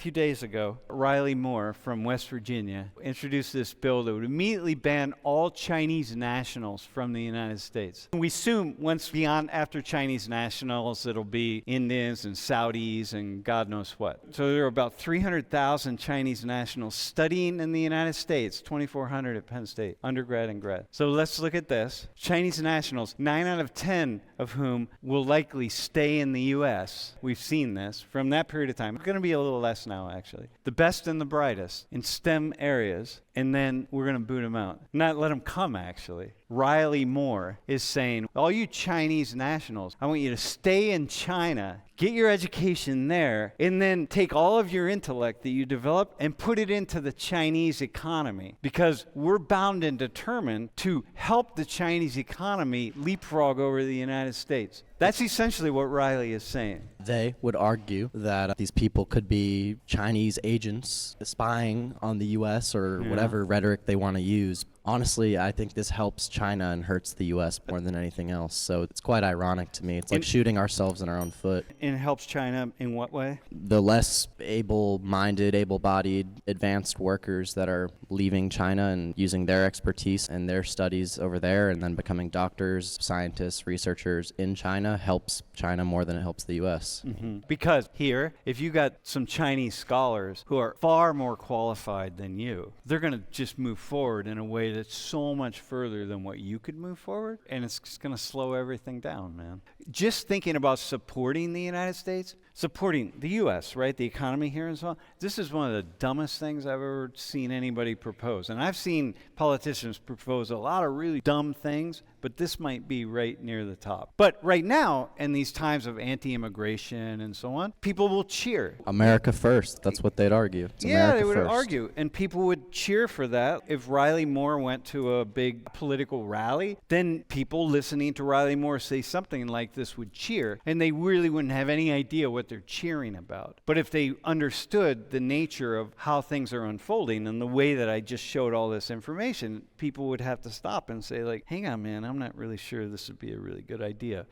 few days ago, Riley Moore from West Virginia introduced this bill that would immediately ban all Chinese nationals from the United States. We assume once beyond after Chinese nationals, it'll be Indians and Saudis and God knows what. So there are about 300,000 Chinese nationals studying in the United States, 2,400 at Penn State, undergrad and grad. So let's look at this. Chinese nationals, 9 out of 10 of whom will likely stay in the U.S. We've seen this from that period of time. It's going to be a little less now, actually. The best and the brightest in STEM areas, and then we're going to boot them out. Not let them come, actually. Riley Moore is saying, all you Chinese nationals, I want you to stay in China, get your education there, and then take all of your intellect that you develop and put it into the Chinese economy. Because we're bound and determined to help the Chinese economy leapfrog over the United States. That's essentially what Riley is saying. They would argue that these people could be Chinese agents spying on the U.S. or whatever rhetoric they want to use. Honestly, I think this helps China and hurts the U.S. more than anything else. So it's quite ironic to me. It's like shooting ourselves in our own foot. And it helps China in what way? The less able-minded, able-bodied, advanced workers that are leaving China and using their expertise and their studies over there and then becoming doctors, scientists, researchers in China helps China more than it helps the U.S. Mm-hmm. Because here, if you got some Chinese scholars who are far more qualified than you, they're going to just move forward in a way that's so much further than what you could move forward, and it's just going to slow everything down, man. Just thinking about supporting the United States, supporting the U.S., right, the economy here and so on, this is one of the dumbest things I've ever seen anybody propose. And I've seen politicians propose a lot of really dumb things, but this might be right near the top. But right now, in these times of anti-immigration and so on, people will cheer. America first. That's what they'd argue. It's yeah, America they would first. argue. And people would cheer for that. If Riley Moore went to a big political rally, then people listening to Riley Moore say something like this would cheer, and they really wouldn't have any idea what they're cheering about. But if they understood the nature of how things are unfolding and the way that I just showed all this information, people would have to stop and say, like, hang on, man, I'm not really sure this would be a really good idea.